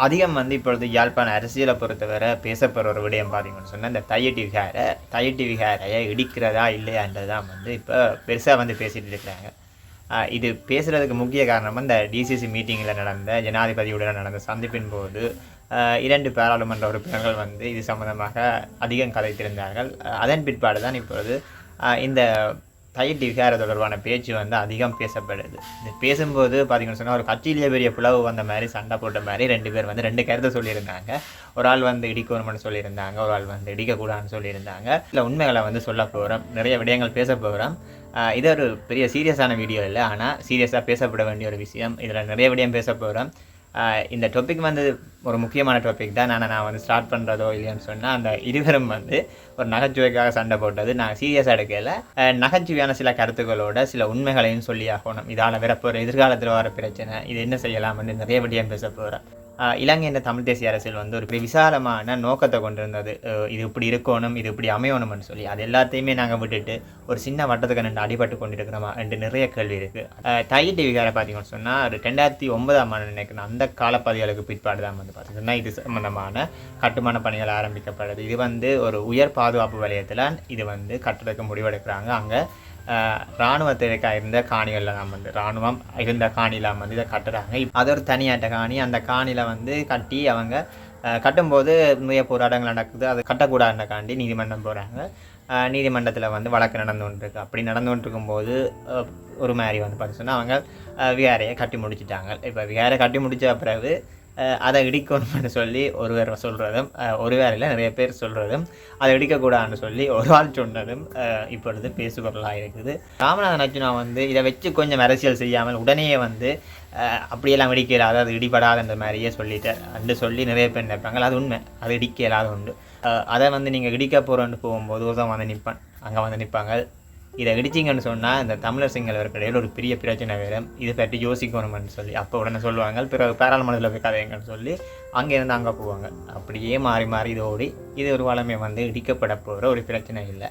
அதிகம் வந்து இப்பொழுது யாழ்ப்பாண அரசியலை பொறுத்தவரை பேசப்படுற ஒரு விடயம் பார்த்தீங்கன்னு சொன்னால் இந்த தையிட்டி விகாரையை இடிக்கிறதா இல்லையான்றது தான் வந்து இப்போ பெருசாக வந்து பேசிகிட்டு இருக்கிறாங்க. இது பேசுகிறதுக்கு முக்கிய காரணம் இந்த டிசிசி மீட்டிங்கில் நடந்த ஜனாதிபதியுடன் நடந்த சந்திப்பின் போது 2 பாராளுமன்ற உறுப்பினர்கள் வந்து இது சம்பந்தமாக அதிகம் கதைத்திருந்தார்கள். அதன் பிற்பாடு தான் இப்பொழுது இந்த தையிட்டி விகார தொடர்பான பேச்சு வந்து அதிகம் பேசப்படுது. இது பேசும்போது பார்த்தீங்கன்னு சொன்னால் ஒரு கட்சியிலேயே பெரிய பிளவு வந்த மாதிரி சண்டை போட்ட மாதிரி 2 பேர் வந்து 2 கருத்தை சொல்லியிருந்தாங்க. ஒரு ஆள் வந்து இடிக்கணும்னு சொல்லியிருந்தாங்க, ஒரு ஆள் வந்து இடிக்கக்கூடாதுன்னு சொல்லியிருந்தாங்க. இல்லை உண்மைகளை வந்து சொல்ல போகிறோம், நிறைய விடயங்கள் பேச போகிறோம். இது ஒரு பெரிய சீரியஸான வீடியோ இல்லை, ஆனால் சீரியஸாக பேசப்பட வேண்டிய ஒரு விஷயம். இதில் நிறைய விடயம் பேச போகிறோம். இந்த டாபிக் வந்து ஒரு முக்கியமான டாபிக் தான். நான் வந்து ஸ்டார்ட் பண்ணுறதோ இல்லையான்னு சொன்னால் அந்த இருவரும் வந்து ஒரு நகைச்சுவைக்காக சண்டை போட்டது நான் சீரியஸாக எடுக்கல. நகைச்சுவையான சில கருத்துக்களோட சில உண்மைகளையும் சொல்லி ஆகணும். இதால் வரப்போகிற எதிர்காலத்தில் வர பிரச்சனை, இது என்ன செய்யலாம்னு நிறைய விடயம் பேச போகிறேன். இலங்கை என்ற தமிழ் தேசிய அரசியல் வந்து ஒரு விசாலமான நோக்கத்தை கொண்டிருந்தது. இது இப்படி இருக்கணும், இது இப்படி அமையணும்னு சொல்லி அது எல்லாத்தையுமே நாங்கள் விட்டுட்டு ஒரு சின்ன வட்டத்துக்கு நின்று அடிபட்டு கொண்டிருக்கிறோமா என்று நிறைய கேள்வி இருக்குது. தையிட்டி விகாரை பார்த்தீங்கன்னு சொன்னால் ஒரு 2009 நினைக்கிறேன் அந்த காலப்பதிகளுக்கு பிற்பாடு தான் வந்து பார்த்தீங்கன்னா இது சம்பந்தமான கட்டுமான பணிகள் ஆரம்பிக்கப்படுது. இது வந்து ஒரு உயர் பாதுகாப்பு வலயத்தில் இது வந்து கட்டுறதுக்கு முடிவெடுக்கிறாங்க. அங்கே இராணுவத்திற்காக இருந்த காணிகளில் தான் வந்து இராணுவம் இருந்த காணியில் வந்து இதை கட்டுறாங்க. அது ஒரு தனியாட்ட காணி. அந்த காணியில் வந்து கட்டி அவங்க கட்டும்போது நிறைய போராட்டங்கள் நடக்குது. அது கட்டக்கூடாதுக்காண்டி நீதிமன்றம் போகிறாங்க. நீதிமன்றத்தில் வந்து வழக்கு நடந்து கொண்டிருக்கு. அப்படி நடந்து கொண்டிருக்கும்போது ஒரு மாதிரி வந்து பார்த்து சொன்னால் அவங்க விகாரையை கட்டி முடிச்சிட்டாங்க. இப்போ விகாரை கட்டி முடித்த பிறகு அதை இடிக்கணும்னு சொல்லி ஒருவர் சொல்கிறதும், ஒரு வேலையில் நிறைய பேர் சொல்கிறதும், அதை இடிக்கக்கூடாதுன்னு சொல்லி ஒரு ஆள் சொன்னதும் இப்பொழுது பேசுபொருளாக இருக்குது. ராமநாதன் அர்ஜுனா வந்து இதை வச்சு கொஞ்சம் அரசியல் செய்யாமல் உடனே வந்து அப்படியெல்லாம் இடிக்கலாது, அது இடிபடாதுன்ற மாதிரியே சொல்லிட்டு சொல்லி நிறைய பேர் நினைப்பாங்க. அது உண்மை, அது இடிக்கலாது உண்டு. அதை வந்து நீங்கள் இடிக்க போகிறோன்னு போகும்போது ஒருத்தன் வந்து நிற்பான், அங்கே வந்து நிற்பாங்க. இதை இடிச்சிங்கன்னு சொன்னால் இந்த தமிழர் சிங்களவருக்கு இடையில் ஒரு பெரிய பிரச்சனை வேறும், இதை பற்றி யோசிக்கணும்னு சொல்லி அப்போ உடனே சொல்லுவாங்க. பிறகு பாராளுமன்றத்தில் போய் கதைங்கன்னு சொல்லி அங்கேருந்து அங்கே போவாங்க. அப்படியே மாறி மாறி இது ஓடி இது ஒரு வளமை வந்து இடிக்கப்பட போகிற ஒரு பிரச்சனை இல்லை.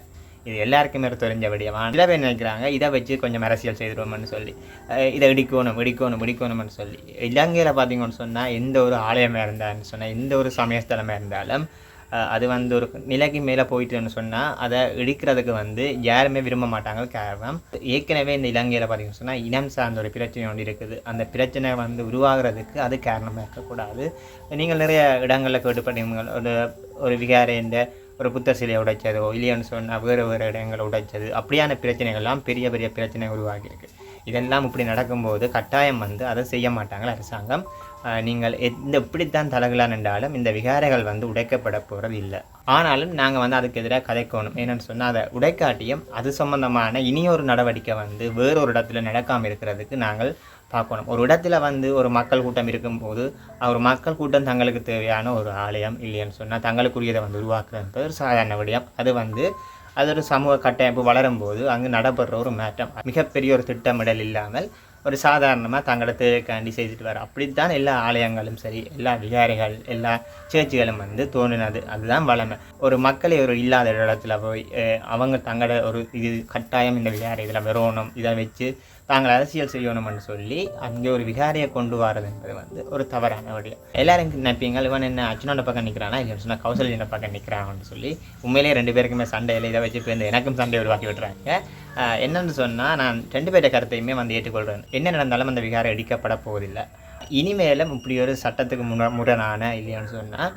இது எல்லாருக்குமே தெரிஞ்ச விடயமா. சில பேர் நினைக்கிறாங்க இதை வச்சு கொஞ்சம் அரசியல் செய்துருவோம்னு சொல்லி, இதை இடிக்கணும்னு சொல்லி. இலங்கையில் பார்த்தீங்கன்னு சொன்னால் எந்த ஒரு ஆலயமாக இருந்தான்னு சொன்னால், எந்த ஒரு சமயஸ்தலமாக இருந்தாலும் அது வந்து ஒரு நிலைக்கு மேலே போயிட்டுன்னு சொன்னால் அதை இடிக்கிறதுக்கு வந்து யாருமே விரும்ப மாட்டாங்க. காரணம் ஏற்கனவே இந்த இலங்கையில் பார்த்தீங்கன்னு சொன்னால் இனம் சார்ந்த ஒரு பிரச்சனை ஒன்று இருக்குது. அந்த பிரச்சனை வந்து உருவாகிறதுக்கு அது காரணமாக இருக்கக்கூடாது. நீங்கள் நிறைய இடங்களில் கேட்டுப்பட்டீங்க, ஒரு விகாரைன்ற ஒரு புத்தர் சிலையை உடைச்சதோ இல்லையான்னு சொன்னால் வேறு இடங்களை உடைச்சது, அப்படியான பிரச்சனைகள்லாம் பெரிய பெரிய பிரச்சனை உருவாகியிருக்கு. இதெல்லாம் இப்படி நடக்கும்போது கட்டாயம் வந்து அதை செய்ய மாட்டாங்க அரசாங்கம். நீங்கள் எப்படித்தான் தலைகளாக நின்றாலும் இந்த விகாரைகள் வந்து உடைக்கப்பட போகிறது இல்லை. ஆனாலும் நாங்கள் வந்து அதுக்கு எதிராக கதைக்கணும். ஏன்னு சொன்னால் அதை உடைக்காட்டியும் அது சம்பந்தமான இனியொரு நடவடிக்கை வந்து வேறொரு இடத்துல நடக்காமல் இருக்கிறதுக்கு நாங்கள் பார்க்கணும். ஒரு இடத்துல வந்து ஒரு மக்கள் கூட்டம் இருக்கும்போது ஒரு மக்கள் கூட்டம் தங்களுக்கு தேவையான ஒரு ஆலயம் இல்லைன்னு சொன்னால் தங்களுக்குரியதை வந்து உருவாக்குறது ஒரு சாதாரண விடயம். அது ஒரு சமூக கட்டமைப்பு வளரும்போது அங்கு நடைபெற ஒரு மாற்றம் மிகப்பெரிய ஒரு திட்டமிடல் இல்லாமல் ஒரு சாதாரணமாக தங்களோட தேவைக்காண்டி செய்துட்டு வர. அப்படித்தான் எல்லா ஆலயங்களும் சரி, எல்லா விகாரைகள், எல்லா சேர்ச்சிகளும் வந்து தோன்றினது. அதுதான் வளமை. ஒரு மக்களை ஒரு இல்லாத இடத்துல போய் அவங்க தங்களோட ஒரு இது கட்டாயம் இந்த விகாரை இதில் வரணும், இதை வச்சு தாங்கள் அரசியல் செய்யணும்னு சொல்லி அங்கே ஒரு விகாரையை கொண்டு வரது என்பது வந்து ஒரு தவறான விடயம். எல்லாரும் நினைப்பீங்க இவன் என்ன அர்ஜுனோட பக்கம் நிற்கிறானா இல்லைன்னு சொன்னால் கௌசல்யோட பக்கம் நிற்கிறான்னு சொல்லி. உண்மையிலேயே 2 பேருக்குமே சண்டையில் இதை வச்சு இப்போ எனக்கும் சண்டை உருவாக்கி விட்டுறாங்க. என்னென்னு சொன்னால் நான் 2 பேருடைய கருத்தையுமே வந்து ஏற்றுக்கொள்கிறேன். என்ன நடந்தாலும் அந்த விகாரை இடிக்கப்பட போவதில்லை. இனிமேலும் இப்படி ஒரு சட்டத்துக்கு முரணான இல்லையான்னு சொன்னால்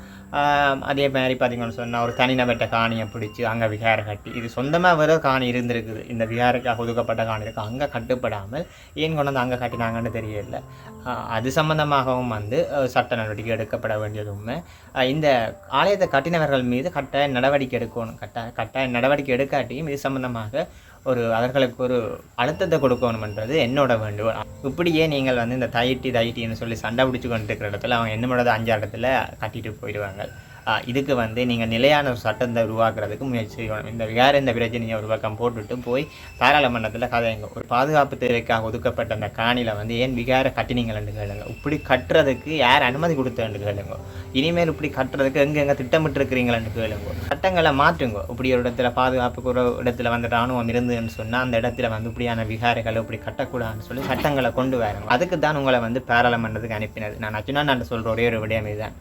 அதே மாதிரி பார்த்திங்கன்னு சொன்னால் ஒரு தனிநபர்கிட்ட காணியை பிடிச்சி அங்கே விகாரை கட்டி, இது சொந்தமாக வேறு காணி இருந்திருக்குது, இந்த விகாரைக்காக ஒதுக்கப்பட்ட காணி இருக்குது, அங்கே கட்டுப்படாமல் ஏன் கொண்டு வந்து அங்கே கட்டினாங்கன்னு தெரியல. அது சம்பந்தமாகவும் வந்து சட்ட நடவடிக்கை எடுக்கப்பட வேண்டியது உண்மை. இந்த ஆலயத்தை கட்டினவர்கள் மீது கட்டாய நடவடிக்கை எடுக்கணும். கட்டாய நடவடிக்கை எடுக்காட்டியும் இது சம்பந்தமாக அவர்களுக்கு ஒரு அழுத்தத்தை கொடுக்கணும்ன்றது என்னோட வேண்டுகோள். இப்படியே நீங்கள் வந்து இந்த தையிட்டின்னு சொல்லி சண்டை பிடிச்சி கொண்டு இருக்கிற இடத்துல அவங்க என்ன பண்ணுறது 5 இடத்துல கட்டிட்டு போயிடுவாங்க. இதுக்கு வந்து நீங்கள் நிலையான ஒரு சட்டத்தை உருவாக்குறதுக்கு முயற்சி செய்யணும். இந்த பிரச்சனையை ஒரு பக்கம் போட்டுட்டு போய் பாராளுமன்றத்தில் கதைங்க. ஒரு பாதுகாப்பு தேவைக்காக ஒதுக்கப்பட்ட அந்த காணியில் வந்து ஏன் விகார கட்டினீங்கள்னு கேளுங்க. இப்படி கட்டுறதுக்கு யார் அனுமதி கொடுத்தேன்னு கேளுங்க. இனிமேல் இப்படி கட்டுறதுக்கு எங்கெங்கே திட்டமிட்டு இருக்கிறீங்களன்னு கேளுங்க. சட்டங்களை மாற்றுங்க. இப்படி ஒரு இடத்துல பாதுகாப்புக்கு ஒரு இடத்துல வந்து இராணுவம் இருந்துன்னு சொன்னால் அந்த இடத்துல வந்து இப்படியான விகாரைகளை இப்படி கட்டக்கூடாதுன்னு சொல்லி சட்டங்களை கொண்டு வராங்க. அதுக்கு தான் உங்களை வந்து பாராளுமன்றத்துக்கு அனுப்பினது. நான் சொல்கிற ஒரே ஒரு விடயம் இதுதான்.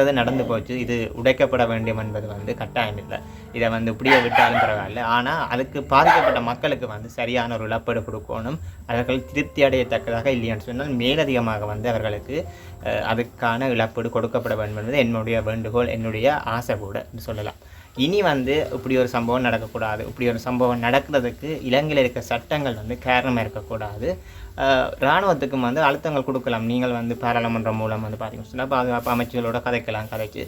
இது நடந்து போச்சு. இது உடைக்கப்பட வேண்டும் என்பது வந்து கட்டாயம் இல்லை. இதை வந்து இப்படியே விட்டாலும் பரவாயில்ல. ஆனால் அதுக்கு பாதிக்கப்பட்ட மக்களுக்கு வந்து சரியான ஒரு இழப்பீடு கொடுக்கணும். அவர்கள் திருப்தி அடையத்தக்கதாக இல்லையான்னு சொன்னால் மேலதிகமாக வந்து அவர்களுக்கு அதுக்கான இழப்பீடு கொடுக்கப்பட வேண்டும் என்பது என்னுடைய வேண்டுகோள், என்னுடைய ஆசை கூட சொல்லலாம். இனி வந்து இப்படி ஒரு சம்பவம் நடக்கக்கூடாது. இப்படி ஒரு சம்பவம் நடக்கிறதுக்கு இலங்கையில் இருக்க சட்டங்கள் வந்து காரணமாக இருக்கக்கூடாது. இராணுவத்துக்கும் வந்து அழுத்தங்கள் கொடுக்கலாம். நீங்கள் வந்து பாராளுமன்றம் மூலம் வந்து பார்த்தீங்கன்னு சொன்னால் பாதுகாப்பு அமைச்சர்களோட கதைச்சு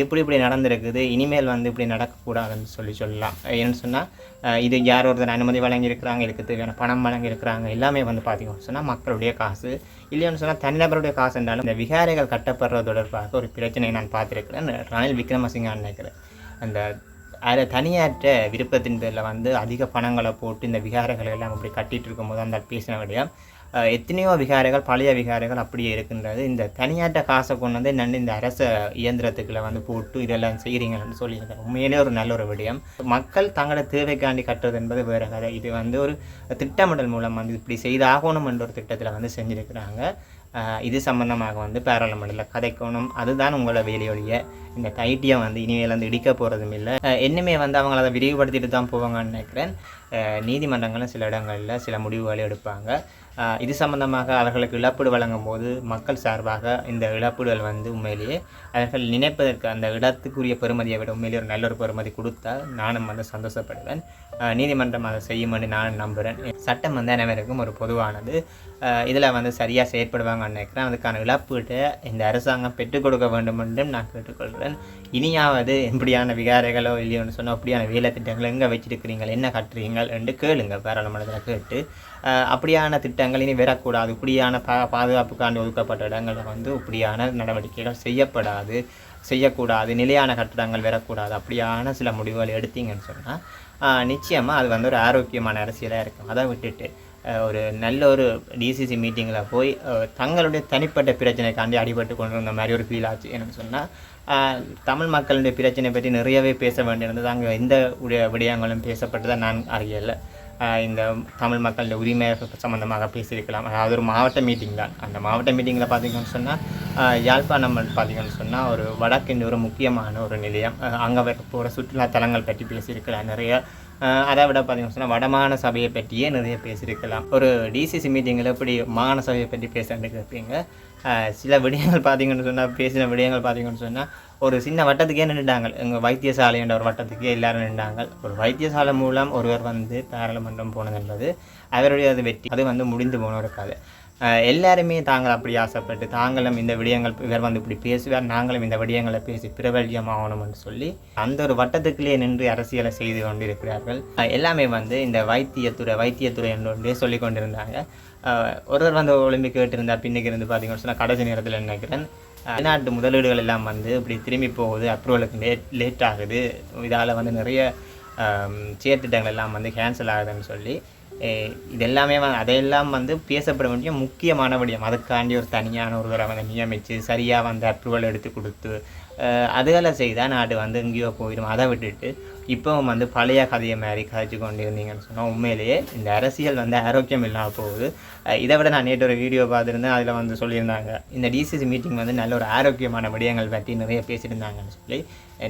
இப்படி நடந்திருக்குது, இனிமேல் வந்து இப்படி நடக்கக்கூடாதுன்னு சொல்லலாம். ஏன்னு சொன்னால் இது யார் ஒருத்தர் அனுமதி வழங்கியிருக்கிறாங்க, இதுக்கு தேவையான பணம் வழங்கியிருக்கிறாங்க, எல்லாமே வந்து பார்த்தீங்கன்னு சொன்னால் மக்களுடைய காசு. இல்லைன்னு சொன்னால் தனிநபருடைய காசு என்றாலும் இந்த விகாரைகள் கட்டப்படுறது தொடர்பாக ஒரு பிரச்சனையை நான் பார்த்துருக்கிறேன். ரணில் விக்ரமசிங்கான்னு நினைக்கிறேன். அந்த அதில் தனியாற்ற விருப்பத்தின் பேரில் வந்து அதிக பணங்களை போட்டு இந்த விகாரைகளை எல்லாம் அப்படி கட்டிகிட்டு இருக்கும்போது அந்த பேசின விடையாக எத்தனையோ விகாரைகள், பழைய விகாரைகள் அப்படியே இருக்கின்றது. இந்த தனியாற்ற காசை கொண்டு வந்து என்னென்னு இந்த அரச இயந்திரத்துக்களை வந்து போட்டு இதெல்லாம் செய்கிறீங்கன்னு சொல்லியிருக்காங்க. உண்மையிலே ஒரு நல்ல ஒரு விடயம். மக்கள் தங்களோட தேவைக்காண்டி கட்டுறது என்பது வேறு கதை. இது வந்து ஒரு திட்டமிடல் மூலம் வந்து இப்படி செய்தாகணும் என்ற ஒரு திட்டத்தில் வந்து செஞ்சுருக்கிறாங்க. இது சம்பந்தமாக வந்து பாராளுமன்றத்தில் கதைக்கணும். அதுதான் உங்களோட வேலையொழிய இந்த கைட்டியை வந்து இனிமேல் வந்து இடிக்க போகிறதும் இல்லை. இன்னுமே வந்து அவங்கள அதை விரிவுபடுத்திட்டு தான் போவாங்கன்னு நினைக்கிறேன். நீதிமன்றங்களும் சில இடங்களில் சில முடிவுகளை எடுப்பாங்க. இது சம்பந்தமாக அவர்களுக்கு இழப்பீடு வழங்கும் போது மக்கள் சார்பாக இந்த இழப்பீடுகள் வந்து உண்மையிலேயே அவர்கள் நினைப்பதற்கு அந்த இடத்துக்குரிய பெறுமதியை விட உண்மையிலேயே ஒரு நல்ல ஒரு பெறுமதி கொடுத்தா நானும் வந்து சந்தோஷப்படுவேன். நீதிமன்றம் அதை செய்யும்னு நான் நம்புகிறேன். சட்டம் வந்து அனைவருக்கும் ஒரு பொதுவானது. இதில் வந்து சரியாக செயற்படுவாங்கன்னு நினைக்கிறேன். அதுக்கான இழப்பீட்டை இந்த அரசாங்கம் பெற்றுக் கொடுக்க வேண்டும் என்றும் நான் கேட்டுக்கொள்கிறேன். இனியாவது எப்படியான விகாரைகளோ இல்லையோன்னு சொன்னால் அப்படியான வேலை திட்டங்கள் எங்கே வச்சிருக்கிறீங்க, என்ன கட்டுறீங்கள் என்று கேளுங்க. பாராளுமன்றத்தில் கேட்டு அப்படியான திட்டங்கள் இனி வரக்கூடாது. இப்படியான பாதுகாப்புக்காண்டி ஒதுக்கப்பட்ட இடங்களில் வந்து இப்படியான நடவடிக்கைகள் செய்யக்கூடாது, நிலையான கட்டிடங்கள் வரக்கூடாது. அப்படியான சில முடிவுகள் எடுத்தீங்கன்னு சொன்னால் நிச்சயமாக அது வந்து ஒரு ஆரோக்கியமான அரசியலாக இருக்கும். அதை விட்டுட்டு ஒரு நல்ல ஒரு டிசிசி மீட்டிங்கில் போய் தங்களுடைய தனிப்பட்ட பிரச்சனைக்காண்டி அடிபட்டு கொண்டு வந்த மாதிரி ஒரு ஃபீல் ஆச்சு. என்னென்னு சொன்னால் தமிழ் மக்களுடைய பிரச்சனை பற்றி நிறையவே பேச வேண்டியிருந்தது. அங்கே எந்த விடயங்களும் பேசப்பட்டதாக நான் அறியலை. இந்த தமிழ் மக்களுடைய உரிமை சம்மந்தமாக பேசியிருக்கலாம். அதாவது ஒரு மாவட்ட மீட்டிங் தான். அந்த மாவட்ட மீட்டிங்கில் பார்த்திங்கன்னு சொன்னால் யாழ்ப்பாணம் பார்த்திங்கன்னு சொன்னால் ஒரு வடக்கின் ஒரு முக்கியமான ஒரு நிலையம். அங்கே போகிற சுற்றுலா தலங்கள் பற்றி பேசியிருக்கலாம் நிறைய. அதை விட பார்த்திங்கன்னு சொன்னால் வடமாகாண சபையை பற்றியே நிறைய பேசியிருக்கலாம். ஒரு டிசிசி மீட்டிங்கில் எப்படி மாகாண சபையை பற்றி பேசுகிறேன்னு கேட்பீங்க. சில விடயங்கள் பேசின விடயங்கள் பார்த்திங்கன்னு சொன்னால் ஒரு சின்ன வட்டத்துக்கே நின்றுட்டாங்க. எங்கள் வைத்தியசாலை என்ற ஒரு வட்டத்துக்கே எல்லோரும் நின்றாங்க. ஒரு வைத்தியசாலை மூலம் ஒருவர் வந்து பாராளுமன்றம் போனது என்பது அவருடைய அது வெற்றி. அது வந்து முடிந்து போன ஒரு கதை. எல்லாருமே தாங்கள் அப்படி ஆசைப்பட்டு தாங்களும் இந்த விடயங்கள் இவர் வந்து இப்படி பேசுவார், நாங்களும் இந்த விடயங்களை பேசி பிரபல்யமாகணும்னு சொல்லி அந்த ஒரு வட்டத்துக்குள்ளே நின்று அரசியலை செய்து கொண்டிருக்கிறார்கள். எல்லாமே வந்து இந்த வைத்தியத்துறை என்று சொல்லி கொண்டிருந்தாங்க. ஒருவர் வந்து ஒலிம்பிக் கேட்டிருந்தார். பின்னுக்கு இருந்து பார்த்தீங்கன்னு சொன்னால் கடைசி நேரத்தில் நினைக்கிறேன் வெளிநாட்டு முதலீடுகள் எல்லாம் வந்து இப்படி திரும்பி போகுது, அப்ரூவலுக்கு லேட் ஆகுது, இதால் வந்து நிறைய செயற்திட்டங்கள் எல்லாம் வந்து கேன்சல் ஆகுதுன்னு சொல்லி இதெல்லாமே அதையெல்லாம் வந்து பேசப்பட வேண்டிய முக்கியமான விடயம். அதுக்காண்டி ஒரு தனியான ஒருவரை வந்து நியமித்து சரியாக வந்து அப்ரூவல் எடுத்து கொடுத்து அதுகளை செய்தால் நாடு வந்து எங்கேயோ போயிடும். அதை விட்டுட்டு இப்போவும் வந்து பழைய கதையை மாதிரி கதைச்சு கொண்டு இருந்தீங்கன்னு சொன்னால் உண்மையிலேயே இந்த அரசியல் வந்து ஆரோக்கியம் இல்லாமல் போகுது. இதை விட நான் நேற்று ஒரு வீடியோ பார்த்துருந்தேன். அதில் வந்து சொல்லியிருந்தாங்க இந்த டிசிசி மீட்டிங் வந்து நல்ல ஒரு ஆரோக்கியமான விடயங்கள் பற்றி நிறைய பேசியிருந்தாங்கன்னு சொல்லி.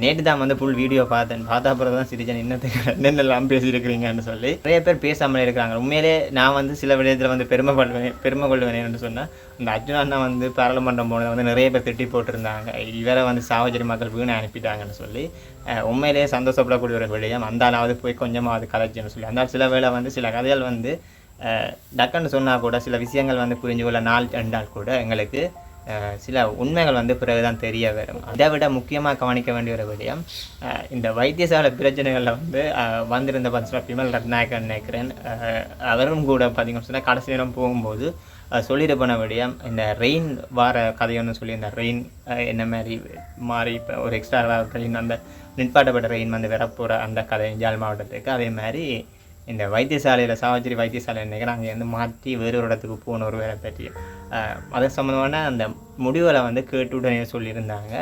நேற்று தான் வந்து ஃபுல் வீடியோ பார்த்தா அப்புறம் தான் சிரிச்சேன், இன்னத்துக்கு என்னென்னலாம் பேசியிருக்கிறீங்கன்னு சொல்லி. நிறைய பேர் பேசாமல் இருக்கிறாங்க. உண்மையிலே நான் வந்து சில விடயத்தில் வந்து பெருமை கொள்வேன்னு சொன்னால் இந்த அர்ஜுனா வந்து பாராளுமன்றம் போனதை வந்து நிறைய பேர் திட்டி போட்டிருந்தாங்க. இவரை வந்து சாவச்சேரி மக்கள் வீணை அனுப்பிட்டாங்கன்னு சொல்லி. உண்மையிலேயே சந்தோஷப்படக்கூடிய ஒரு விடயம். அந்தாலாவது போய் கொஞ்சமாவது கதைச்சுன்னு சொல்லி. அந்த சில வேளை வந்து சில கதைகள் வந்து டக்குன்னு சொன்னால் கூட சில விஷயங்கள் வந்து புரிஞ்சு கொள்ள நாள் ரெண்டால் கூட எங்களுக்கு சில உண்மைகள் வந்து பிறகுதான் தெரிய வரும். அதை விட முக்கியமாக கவனிக்க வேண்டிய ஒரு விடயம் இந்த வைத்தியசாலை பிரச்சனைகளில் வந்து வந்திருந்த விமல் ரத்நாயக்கன் நினைக்கிறேன். அவரும் கூட பார்த்திங்கன்னு சொன்னால் கடைசி நேரம் போகும்போது சொல்லிட்டு போன விடயம் இந்த ரெயின் வார கதையொன்று சொல்லி இந்த ரெயின் என்ன மாதிரி மாறி இப்போ ஒரு எக்ஸ்ட்ரா ரெயின் அந்த நிற்பாட்டப்பட்ட ரெயின் வந்து வரப்போகிற அந்த கதை யாழ் மாவட்டத்துக்கு. அதே மாதிரி இந்த வைத்தியசாலையில் சாவச்சேரி வைத்தியசாலை நினைக்கிறேன் அங்கே வந்து மாற்றி வேறு ஒரு இடத்துக்கு போன ஒரு வேலை பற்றியும் அதை சம்மந்தமான அந்த முடிவுகளை வந்து கேட்டுடனே சொல்லியிருந்தாங்க.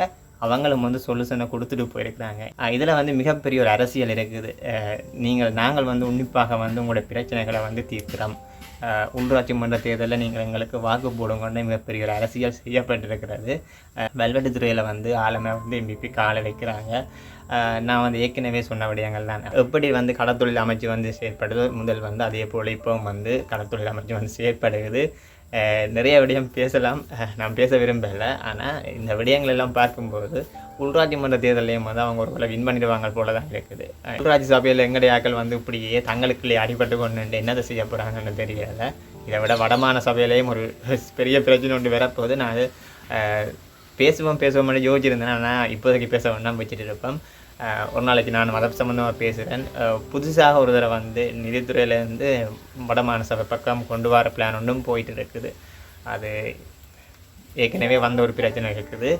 அவங்களும் வந்து சொல்யூஷனை கொடுத்துட்டு போயிருக்கிறாங்க. இதில் வந்து மிகப்பெரிய ஒரு அரசியல் இருக்குது. நாங்கள் வந்து உன்னிப்பாக வந்து உங்களோட பிரச்சனைகளை வந்து தீர்க்கிறோம். உள்ளாட்சி மன்ற தேர்தலில் நீங்கள் எங்களுக்கு வாக்கு போடுங்கன்னு மிகப்பெரிய ஒரு அரசியல் செய்யப்பட்டிருக்கிறது. வெல்வெட்டுத்துறையில் வந்து ஆளுமை வந்து எம்பிபி காலை வைக்கிறாங்க. நான் வந்து ஏற்கனவே சொன்ன விடயங்கள் தான் எப்படி வந்து கடத்தொழில் அமைச்சு வந்து செயற்படுது முதல் வந்து அதே போல் இப்போவும் வந்து கடத்தொழில் அமைச்சு வந்து செயற்படுகிறது. நிறைய விடயம் பேசலாம், நான் பேச விரும்பலை. ஆனால் இந்த விடயங்கள் எல்லாம் பார்க்கும்போது உள்ளாட்சி மன்ற தேர்தலையும் வந்து அவங்க ஒரு போல வின் பண்ணிடுவாங்க போல தான் இருக்குது. உள்ளாட்சி சபையில் எங்களுடைய ஆக்கள் வந்து இப்படியே தங்களுக்குள்ளே அடிபட்டு கொண்டு என்னதை செய்ய போகிறாங்கன்னு தெரியல. இதை விட வடமான சபையிலேயும் ஒரு பெரிய பிரச்சனை ஒன்று வரப்போது. நான் பேசுவோம் யோசிச்சிருந்தேன். ஆனால் இப்போதைக்கு பேச வேண்டாம் வச்சுட்டு இருப்பேன். ஒரு நாளைக்கு நான் மத சம்மந்தமாக பேசுகிறேன். புதுசாக ஒரு தடவை வந்து நிதித்துறையிலேருந்து வடமான சபை பக்கம் கொண்டு வர பிளான் ஒன்றும் போயிட்டு இருக்குது. அது ஏற்கனவே வந்த ஒரு பிரச்சனை இருக்குது.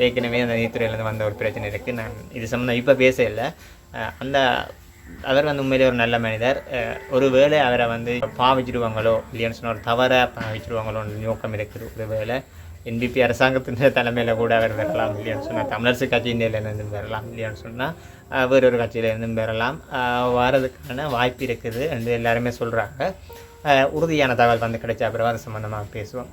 ஏற்கனவே அந்த நிதித்துறையிலேருந்து வந்த ஒரு பிரச்சனை இருக்குது. நான் இது சம்மந்தம் இப்போ பேச இல்லை. அவர் வந்து உண்மையிலே ஒரு நல்ல மனிதர். ஒரு வேளை அவரை வந்து பாவிச்சிடுவாங்களோ இல்லைன்னு சொன்னால் ஒரு தவறாக பாவிச்சிடுவாங்களோன்னு நோக்கம் இருக்குது. ஒரு வேளை என்பிபி அரசாங்கத்தின் தலைமையில் கூட அவர் வரலாம் இல்லையான்னு சொன்னால் தமிழரசு கட்சியிலேருந்து வரலாம் இல்லையான்னு சொன்னால் வேறொரு கட்சியிலேருந்தும் வரலாம். வரதுக்கான வாய்ப்பு இருக்குது என்று எல்லாருமே சொல்கிறாங்க. உறுதியான தகவல் வந்து கிடைச்சா பிறகு அது சம்மந்தமாக பேசுவோம்.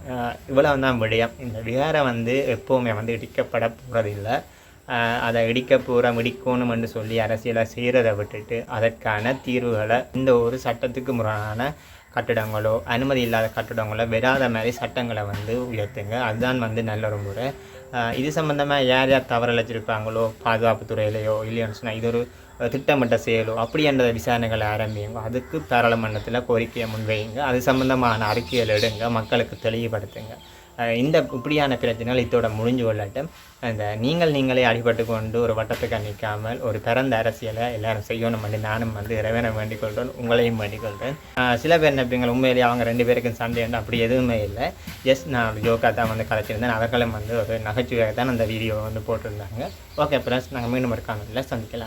இவ்வளோ தான் விடயம். இந்த விகாரம் வந்து எப்போவுமே வந்து இடிக்கப்பட போகிறதில்லை. அதை இடிக்கணும் என்று சொல்லி அரசியலை செய்கிறதை விட்டுட்டு அதற்கான தீர்வுகளை இந்த ஒரு சட்டத்துக்கு முரணான கட்டிடங்களோ அனுமதி இல்லாத கட்டிடங்களோ வராத மாதிரி சட்டங்களை வந்து உயர்த்துங்க. அதுதான் வந்து நல்ல ஒரு முறை. இது சம்மந்தமாக யார் தவறழைச்சிருப்பாங்களோ பாதுகாப்புத்துறையிலையோ இல்லைன்னு சொன்னால் இது ஒரு திட்டமிட்ட செயலோ அப்படின்ற விசாரணைகளை ஆரம்பிங்க. அதுக்கு பாராளுமன்றத்தில் கோரிக்கையை முன்வைங்க. அது சம்மந்தமான அறிக்கைகள் எடுங்க, மக்களுக்கு தெளிவுபடுத்துங்க. இந்த இப்படியான பிரச்சனைகள் இதோட முடிஞ்சு கொள்ளட்டும். அந்த நீங்களே அடிபட்டு கொண்டு ஒரு வட்டத்துக்கு நிற்காமல் ஒரு பிறந்த அரசியலை எல்லாரும் செய்யணும் பண்ணி நானும் வந்து இறைவனை வேண்டிக் கொள்கிறேன், உங்களையும் வேண்டிக் கொள்கிறேன். சில பேர் நினைப்பீங்க உண்மையிலேயே அவங்க 2 பேருக்கும் சண்டை உண்டு, அப்படி எதுவுமே இல்லை. ஜஸ்ட் நான் ஒரு ஜோக்காக தான் வந்து கதைச்சிருந்தேன். அவர்களும் வந்து ஒரு நகைச்சுவையாக தான் அந்த வீடியோவை வந்து போட்டிருந்தாங்க. ஓகே ஃப்ரெண்ட்ஸ், நாங்கள் மீண்டும் ஒரு காணொலியில் சந்திக்கலாம்.